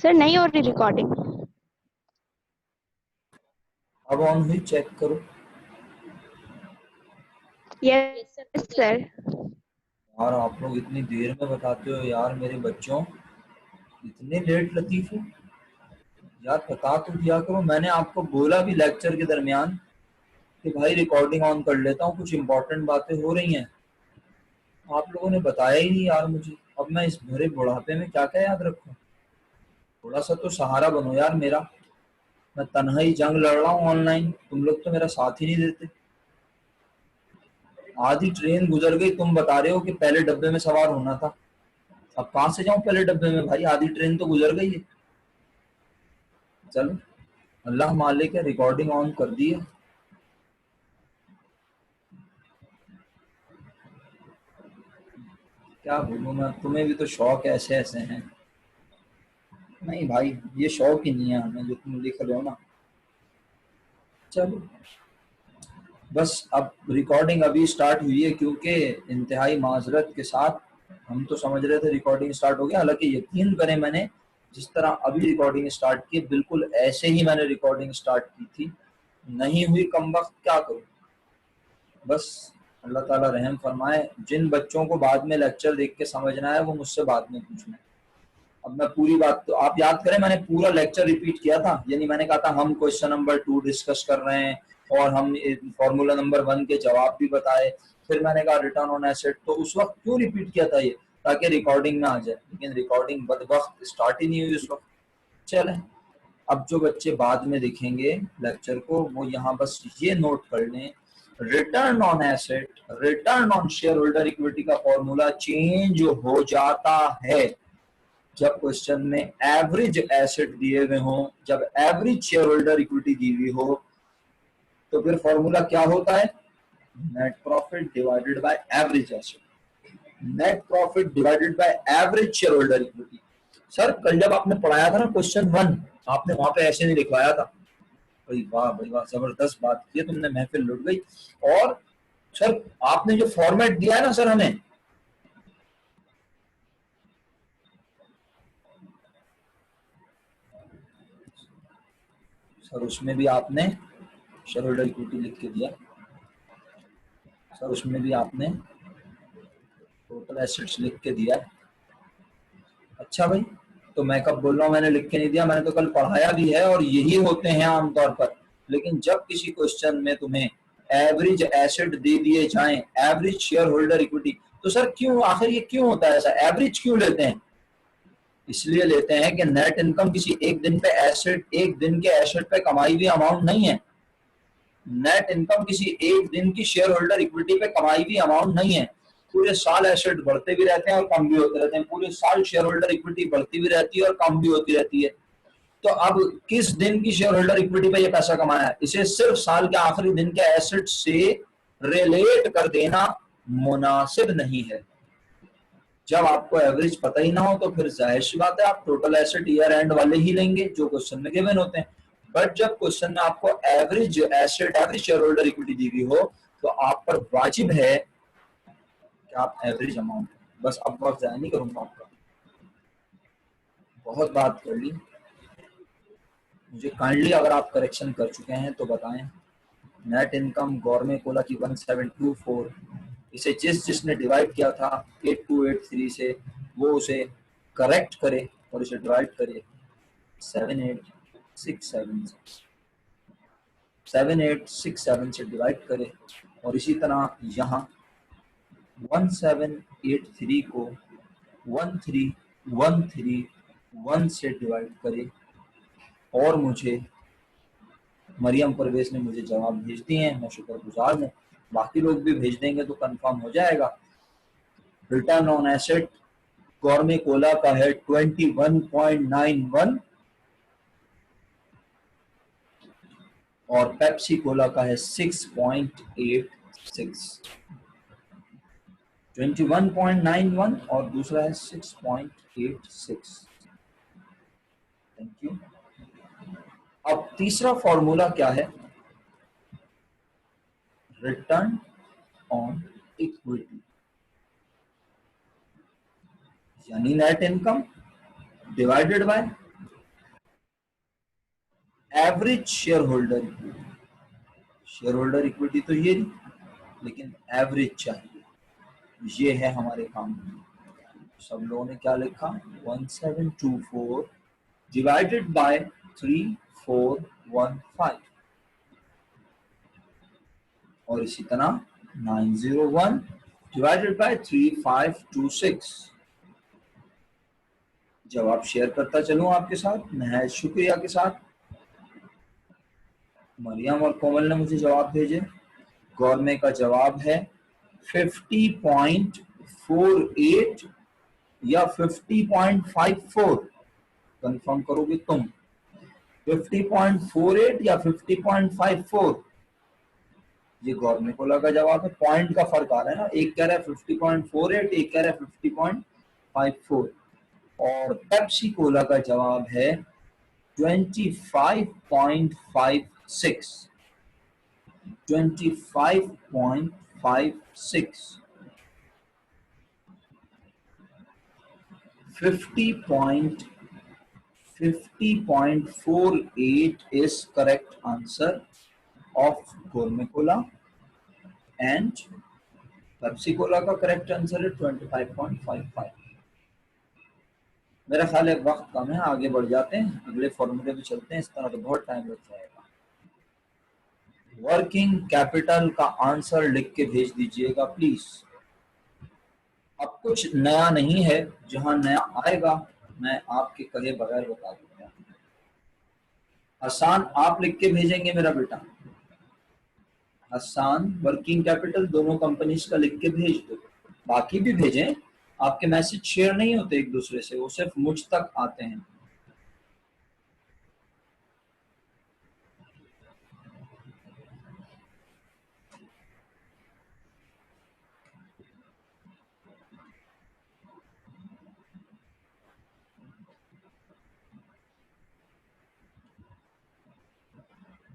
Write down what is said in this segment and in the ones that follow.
Sir नहीं हो रही रिकॉर्डिंग। अब ऑन हुई, चेक करो। Yes sir. यार आप लोग इतनी देर में बताते हो यार मेरे बच्चों, इतने लेट लतीफ़ हो यार, बता तो दिया करो। मैंने आपको बोला भी लेक्चर के दरमियान कि भाई रिकॉर्डिंग ऑन कर लेता हूँ, कुछ इंपॉर्टेंट बातें हो रही हैं। आप लोगों ने बताया ही नहीं यार मुझे। अब मैं इस भरे बुढ़ापे में क्या क्या याद रखूं? थोड़ा सा तो सहारा बनो यार मेरा। मैं तन्हा ही जंग लड़ रहा हूँ ऑनलाइन, तुम लोग तो मेरा साथ ही नहीं देते। आधी ट्रेन गुजर गई, तुम बता रहे हो कि पहले डब्बे में सवार होना था। अब कहाँ से जाऊं पहले डब्बे में भाई, आधी ट्रेन तो गुजर गई है। चलो अल्लाह मालिक है, रिकॉर्डिंग ऑन कर दी है। क्या बोलूं मैं, तुम्हें भी तो शौक ऐसे ऐसे हैं। नहीं भाई, ये शौक ही नहीं है हमें जो तुम लिख रहे हो ना। चलो बस अब रिकॉर्डिंग अभी स्टार्ट हुई है, क्योंकि इंतहाई माजरत के साथ हम तो समझ रहे थे रिकॉर्डिंग स्टार्ट हो गया। हालांकि यकीन करें, मैंने जिस तरह अभी रिकॉर्डिंग स्टार्ट की बिल्कुल ऐसे ही मैंने रिकॉर्डिंग स्टार्ट की थी। नहीं हुई कमबख्त, क्या करूं। बस अल्लाह ताला रहम फरमाए। जिन बच्चों को बाद में लेक्चर देख के समझना है वो मुझसे बाद में पूछना है। अब मैं पूरी बात तो आप याद करें, मैंने पूरा लेक्चर रिपीट किया था। यानी मैंने कहा था हम क्वेश्चन नंबर 2 डिस्कस कर रहे हैं और हम फॉर्मूला नंबर 1 के जवाब भी बताए। फिर मैंने कहा रिटर्न ऑन एसेट। तो उस वक्त क्यों रिपीट किया था ये, ताकि रिकॉर्डिंग में आ जाए। लेकिन रिकॉर्डिंग बदबख्त स्टार्ट ही नहीं हुई उस वक्त। चले, अब जो बच्चे बाद में देखेंगे लेक्चर को वो यहाँ बस ये नोट कर लें, return on asset, return on share holder equity का फॉर्मूला चेंज हो जाता है जब क्वेश्चन में एवरेज एसेट दिए हुए हों, जब एवरेज शेयर होल्डर इक्विटी दी हुई हो। तो फिर फॉर्मूला क्या होता है? Net profit divided by average asset, net profit divided by average shareholder equity. Sir कल जब आपने पढ़ाया था ना क्वेश्चन 1, आपने वहां पे ऐसे नहीं लिखवाया था। भाई वाह, जबरदस्त बात की है तुमने, महफिल लुट गई। और सर आपने जो फॉर्मेट दिया है ना सर हमें, सर उसमें भी आपने शेयर होल्डर इक्विटी लिख के दिया। सर उसमें भी आपने टोटल एसेट्स लिख के दिया। अच्छा भाई, तो मैं कब बोल रहा हूँ मैंने लिख के नहीं दिया? मैंने तो कल पढ़ाया भी है और यही होते हैं आमतौर पर। लेकिन जब किसी क्वेश्चन में तुम्हें एवरेज एसेट दे दिए जाएं, एवरेज शेयर होल्डर इक्विटी, तो सर क्यों, आखिर ये क्यों होता है ऐसा? एवरेज क्यों लेते हैं? इसलिए लेते हैं कि नेट इनकम किसी एक दिन पे एसेट, एक दिन के एसेट पे कमाई हुई अमाउंट नहीं है। नेट इनकम किसी एक दिन की शेयर होल्डर इक्विटी पे कमाई हुई अमाउंट नहीं है। पूरे साल एसेट बढ़ते भी रहते हैं और कम भी होते रहते हैं, पूरे साल शेयर होल्डर इक्विटी बढ़ती भी रहती है और कम भी होती रहती है। तो अब किस दिन की शेयर होल्डर इक्विटी पे ये पैसा कमाया है, इसे सिर्फ साल के आखिरी दिन के एसेट से रिलेट कर देना मुनासिब नहीं है। जब आपको एवरेज पता ही ना हो तो फिर जाहिर सी बात है आप टोटल एसेट ईयर एंड वाले ही लेंगे जो क्वेश्चन में गिवन होते हैं। बट जब क्वेश्चन में आपको average asset, average shareholder equity दी हुई हो, तो आप पर वाजिब है कि आप एवरेज अमाउंट, बस अब वक्त जाया नहीं करूंगा आपका, बहुत बात कर ली। मुझे काइंडली अगर आप करेक्शन कर चुके हैं तो बताएं। नेट इनकम गौरमे कोला की 1724, इसे जिसने डिवाइड किया था 8283 से वो उसे करेक्ट करे और इसे डिवाइड करे 7867 से डिवाइड करे। और इसी तरह यहाँ 1783 को 13131 से डिवाइड करे। और मुझे मरियम परवेज ने मुझे जवाब भेज दिए हैं, मैं शुक्रगुजार हूँ। बाकी लोग भी भेज देंगे तो कंफर्म हो जाएगा। रिटर्न ऑन एसेट गौरमे कोला का है 21.91 और पेप्सी कोला का है 6.86। 21.91 और दूसरा है 6.86। Thank you. अब तीसरा फॉर्मूला क्या है? रिटर्न ऑन इक्विटी, यानी net income divided by average shareholder equity, share holder equity तो ये नहीं, लेकिन एवरेज चाहिए, ये है हमारे काम में। सब लोगों ने क्या लिखा, 1724 डिवाइडेड बाय 3415, और इसी तरह 901 डिवाइडेड बाय 3526। जवाब शेयर करता चलूं आपके साथ नहायत शुक्रिया के साथ। मरियम और कोमल ने मुझे जवाब भेजे। गौरमे का जवाब है 50.48 या 50.54, कंफर्म करोगे तुम? 50.48 या 50.54, ये गौरमे कोला का जवाब है। पॉइंट का फर्क आ रहा है ना, एक कह रहा है 50.48, एक कह रहा है 50.54, और पेप्सी कोला का जवाब है 25.56, 25.56। 50.48 is correct answer of gourmet cola, and Pepsi cola का करेक्ट आंसर है 25.55। मेरा ख्याल है वक्त कम है, आगे बढ़ जाते हैं, अगले फॉर्मूले पे चलते हैं, इस तरह तो बहुत टाइम लग जाएगा। वर्किंग कैपिटल का आंसर लिख के भेज दीजिएगा प्लीज। अब कुछ नया नहीं है, जहां नया आएगा मैं आपके कहे बगैर बता दूंगा। हसान आप लिख के भेजेंगे मेरा बेटा, हसान वर्किंग कैपिटल दोनों कंपनीज का लिख के भेज दो, बाकी भी भेजें। आपके मैसेज शेयर नहीं होते एक दूसरे से, वो सिर्फ मुझ तक आते हैं।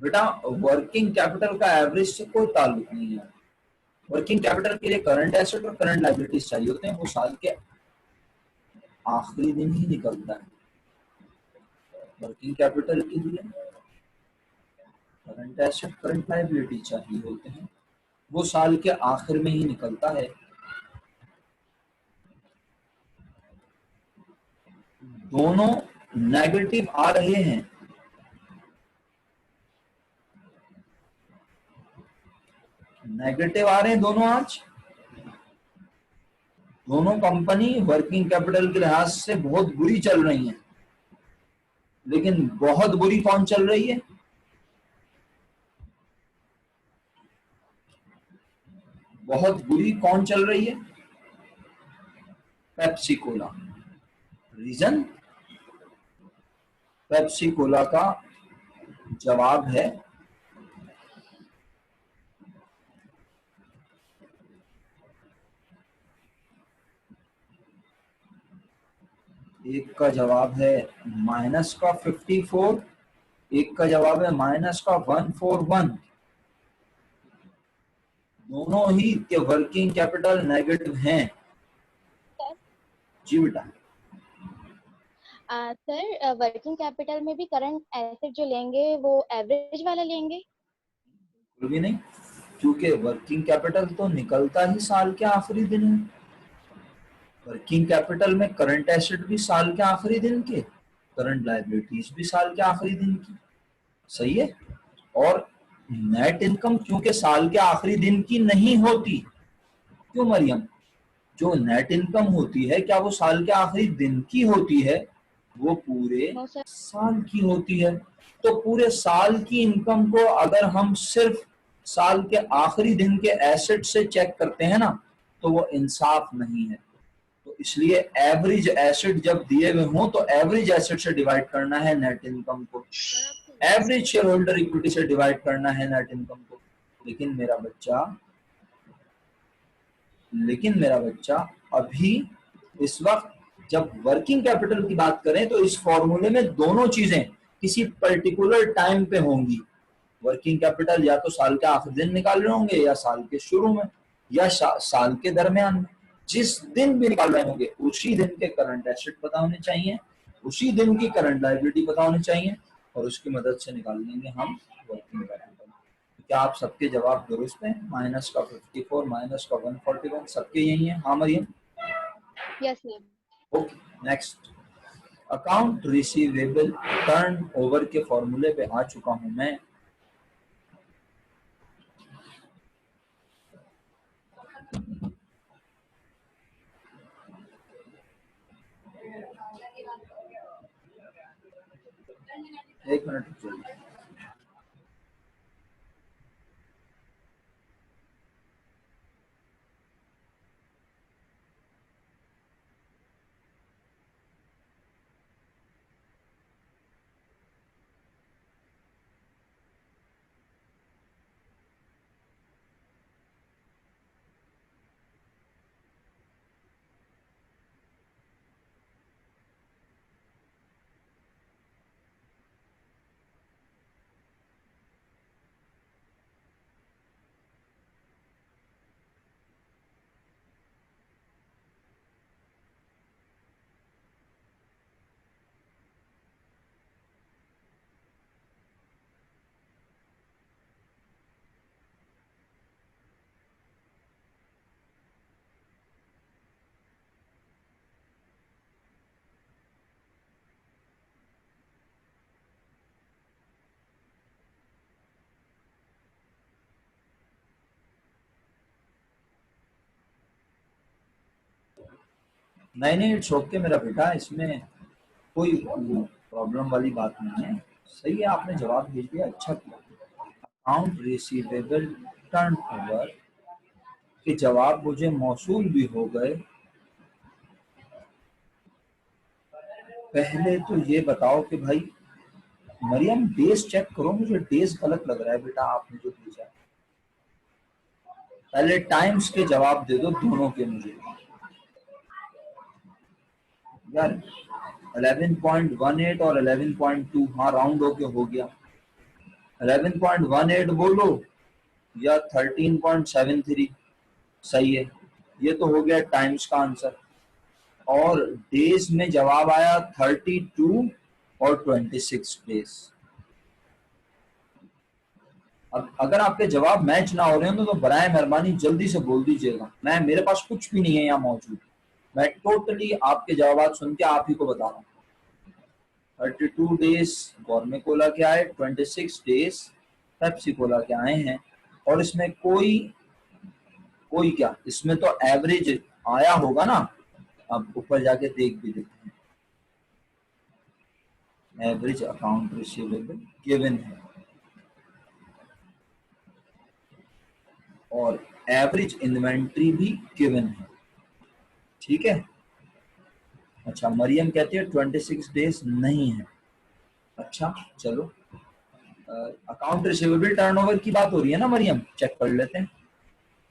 बेटा वर्किंग कैपिटल का एवरेज से कोई ताल्लुक नहीं है। वर्किंग कैपिटल के लिए करंट एसेट और करंट लायबिलिटीज चाहिए होते हैं, वो साल के आखिरी दिन ही निकलता है। वर्किंग कैपिटल के लिए करंट एसेट करंट लायबिलिटी चाहिए होते हैं, वो साल के आखिर में ही निकलता है। दोनों नेगेटिव आ रहे हैं, नेगेटिव आ रहे हैं दोनों आज। दोनों कंपनी वर्किंग कैपिटल के लिहाज से बहुत बुरी चल रही हैं, लेकिन बहुत बुरी कौन चल रही है? बहुत बुरी कौन चल रही है? Pepsi cola. Reason? Pepsi cola का जवाब है एक का जवाब है माइनस का 54, एक का जवाब है माइनस का 141। दोनों ही के वर्किंग कैपिटल नेगेटिव हैं। जी बेटा। सर वर्किंग कैपिटल में भी करंट एसेट जो लेंगे वो एवरेज वाला लेंगे? बिल्कुल भी नहीं, क्योंकि वर्किंग कैपिटल तो निकलता ही साल के आखिरी दिन है। वर्किंग कैपिटल में करंट एसेट भी साल के आखिरी दिन के, करंट लायबिलिटीज भी साल के आखिरी दिन की, सही है। और नेट इनकम क्योंकि साल के आखिरी दिन की नहीं होती। क्यों मरियम? जो नेट इनकम होती है क्या वो साल के आखिरी दिन की होती है? वो पूरे साल की होती है। तो पूरे साल की इनकम को अगर हम सिर्फ साल के आखिरी दिन के एसेट से चेक करते हैं ना, तो वो इंसाफ नहीं है। तो इसलिए एवरेज एसेट जब दिए हुए हों तो एवरेज एसेट से डिवाइड करना है नेट इनकम को, एवरेज शेयर होल्डर इक्विटी से डिवाइड करना है नेट इनकम को। लेकिन मेरा बच्चा अभी इस वक्त जब वर्किंग कैपिटल की बात करें तो इस फॉर्मूले में दोनों चीजें किसी पर्टिकुलर टाइम पे होंगी। वर्किंग कैपिटल या तो साल के आखिरी दिन निकाल रहे होंगे, या साल के शुरू में, या साल के दरमियान में। जिस दिन भी निकाल रहे होंगे उसी दिन के करंट एसेट पता होने चाहिए, उसी दिन की करंट लायबिलिटी पता होनी चाहिए, और उसकी मदद से निकाल लेंगे हम वर्किंग कैपिटल। क्या आप सबके जवाब दुरुस्त हैं? माइनस का 54, माइनस का 141, सबके यही है? हाँ Mariam? Yes sir. Okay, next. Account receivable turn over के फॉर्मूले पे आ चुका हूं मैं। एक मिनट रुकिए। नहीं नहीं, इट्स ओके मेरा बेटा, इसमें कोई प्रॉब्लम वाली बात नहीं है। सही है, आपने जवाब भेज दिया, अच्छा किया। अकाउंट रिसीवेबल टर्न ओवर के जवाब मुझे मौसूल भी हो गए। पहले तो ये बताओ कि भाई मरियम डेज चेक करो, मुझे डेज गलत लग रहा है बेटा आपने जो भेजा है। पहले टाइम्स के जवाब दे दो दोनों के मुझे यार। 11.18 और 11.2, हाँ राउंड होके हो गया। 11.18 बोलो या 13.73, सही है, ये तो हो गया टाइम्स का आंसर। और डेज में जवाब आया 32 और 26 डेज। अब अगर आपके जवाब मैच ना हो रहे हो तो बराए मेहरबानी जल्दी से बोल दीजिएगा। मैं मेरे पास कुछ भी नहीं है यहाँ मौजूद, मैं टोटली आपके जवाब सुन के आप ही को बता रहा हूँ। 32 डेज गौरमे कोला के आए, 26 डेज पेप्सी कोला के आए हैं। और इसमें कोई क्या, इसमें तो एवरेज आया होगा ना। अब ऊपर जाके देख भी लेते हैं। एवरेज अकाउंट रिसीवेबल गिवन है और एवरेज इन्वेंट्री भी गिवन है, ठीक है। अच्छा, मरियम कहती है 26 डेज नहीं है। अच्छा चलो, अकाउंट रिसीवेबल टर्नओवर की बात हो रही है ना मरियम, चेक कर लेते हैं।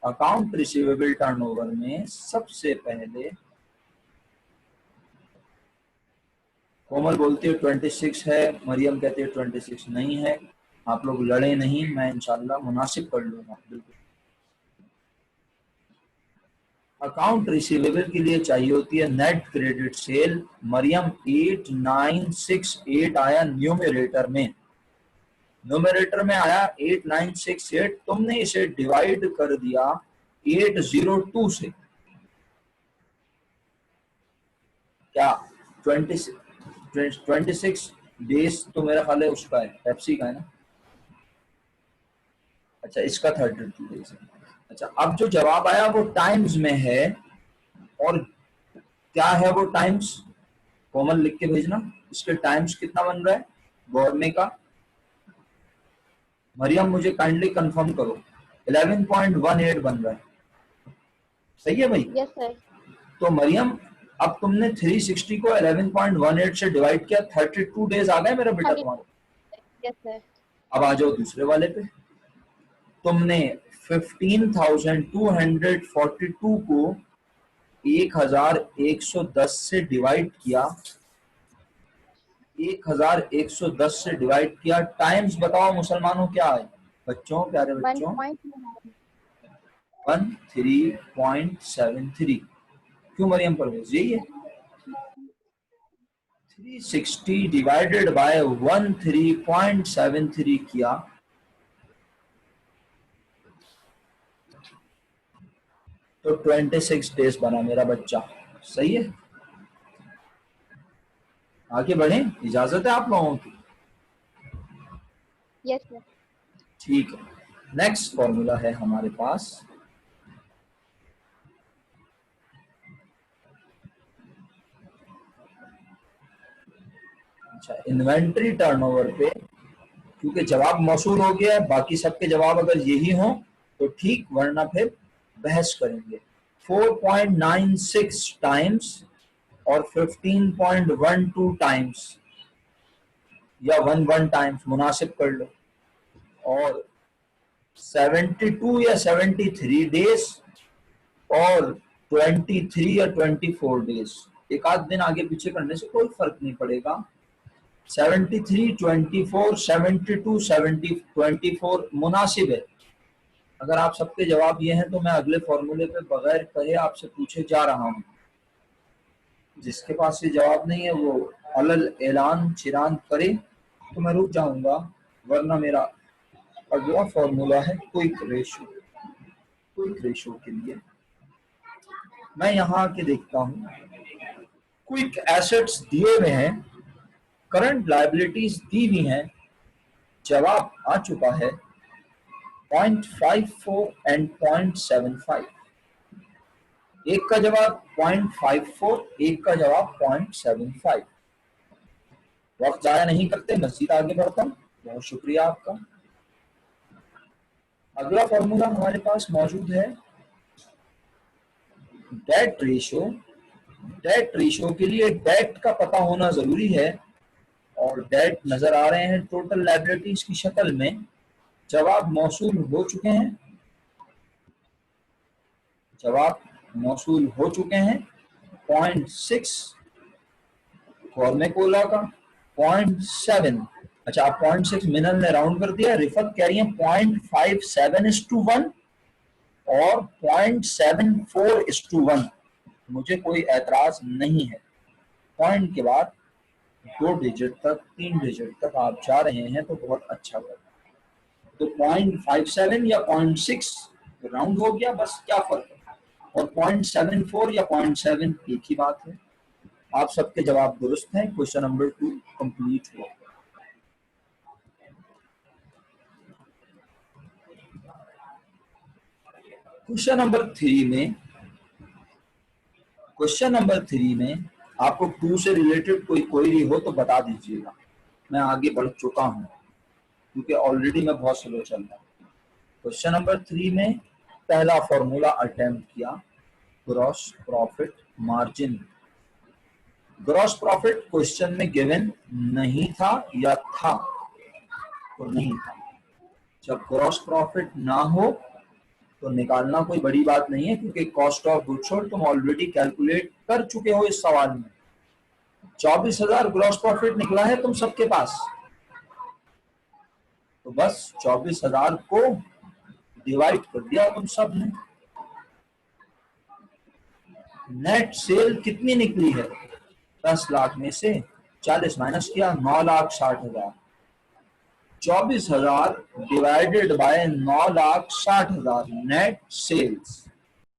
अकाउंट रिसीवेबल टर्नओवर में सबसे पहले कोमल बोलती है 26 है, मरियम कहती है 26 नहीं है। आप लोग लड़े नहीं, मैं इंशाल्लाह मुनासिब कर लूंगा बिल्कुल। अकाउंट रिसीवेबल के लिए चाहिए होती है नेट क्रेडिट सेल। मरियम 8968 आया न्यूमरेटर में, न्यूमरेटर में आया 8968। तुमने इसे डिवाइड कर दिया 802 से। क्या 26 डेज तो मेरा ख्याल है उसका है, पेप्सी का है ना। अच्छा, इसका 32 डेज है। अच्छा, अब जो जवाब आया वो टाइम्स में है, और क्या है वो टाइम्स, कोमल लिख के भेजना। इसके टाइम्स कितना बन रहा है गौरमे का? मरियम मुझे काइंडली कंफर्म करो। 11.18 बन रहा है, सही है भाई? Yes sir. तो मरियम अब तुमने 360 को 11.18 से डिवाइड किया, 32 डेज आ गए मेरा बेटा तुम्हारे। Yes sir. अब आ जाओ दूसरे वाले पे। तुमने 15,242 को 1110 से डिवाइड किया, 1110 से डिवाइड किया, टाइम्स बताओ मुसलमानों क्या है बच्चों, प्यारे बच्चों? 13.73। क्यों मरियम परवेज, यही है 360 डिवाइडेड बाय 13.73 किया तो 26 डेज बना मेरा बच्चा। सही है, आगे बढ़े, इजाजत है आप लोगों की? Yes sir. ठीक है, नेक्स्ट फॉर्मूला है हमारे पास। अच्छा, इन्वेंट्री टर्नओवर पे, क्योंकि जवाब मौसूल हो गया है, बाकी सबके जवाब अगर यही हो तो ठीक, वरना फिर बहस करेंगे। 4.96 टाइम्स और 15.12 टाइम्स या 11 टाइम्स मुनासिब कर लो, और 72 या 73 डेज और 23 या 24 डेज। एक आध दिन आगे पीछे करने से कोई फर्क नहीं पड़ेगा। 73, 24, 72, 70, 24 मुनासिब है। अगर आप सबके जवाब ये हैं तो मैं अगले फॉर्मूले पे बगैर कहे आपसे पूछे जा रहा हूँ। जिसके पास ये जवाब नहीं है वो अलल ऐलान चिरान करे तो मैं रुक जाऊंगा, वरना मेरा अगला फॉर्मूला है क्विक रेशो। क्विक रेशो के लिए मैं यहाँ आके देखता हूँ, क्विक एसेट्स दिए हुए हैं, करंट लायबिलिटीज दी हुई हैं, जवाब आ चुका है 0.54 एंड 0.75। एक का जवाब 0.54, एक का जवाब 0.75। वक्त जाया नहीं करते, मजीद आगे बढ़ता हूँ। बहुत शुक्रिया आपका। अगला फॉर्मूला हमारे पास मौजूद है डेट रेशो। डेट रेशो के लिए डेट का पता होना जरूरी है, और डेट नजर आ रहे हैं टोटल लायबिलिटीज की शक्ल में। जवाब मौसूल हो चुके हैं, जवाब मौसूल हो चुके हैं। 0.6 कॉर्नेकोला का, 0.7, अच्छा आप 0.6 मिनल ने राउंड कर दिया। रिफत कह रही है 0.57:1 और 0.74:1। मुझे कोई एतराज नहीं है। पॉइंट के बाद 2 डिजिट तक, 3 डिजिट तक आप जा रहे हैं तो बहुत अच्छा कर। तो 0.57 या 0.6 राउंड हो गया, बस क्या फर्क है। और 0.74 या 0.7 एक ही बात है। आप सबके जवाब दुरुस्त हैं। क्वेश्चन नंबर 2 कंप्लीट हुआ। क्वेश्चन नंबर 3 में आपको 2 से रिलेटेड कोई क्वेरी हो तो बता दीजिएगा। मैं आगे बढ़ चुका हूं क्योंकि ऑलरेडी मैं बहुत स्लो चल रहा हूं। क्वेश्चन नंबर 3 में पहला फॉर्मूला अटेम्प्ट किया, gross profit margin. Gross profit question में गिवन नहीं था या था? तो नहीं था। जब ग्रॉस प्रॉफिट ना हो तो निकालना कोई बड़ी बात नहीं है, क्योंकि कॉस्ट ऑफ गुड्स सोल्ड तुम ऑलरेडी कैलकुलेट कर चुके हो इस सवाल में। 24,000 ग्रॉस प्रॉफिट निकला है तुम सबके पास, तो बस 24,000 को डिवाइड कर दिया तुम सब ने। नेट सेल कितनी निकली है? 10 लाख में से 40 माइनस किया, 9,60,000। 24,000 डिवाइडेड बाय 9,60,000 नेट सेल्स।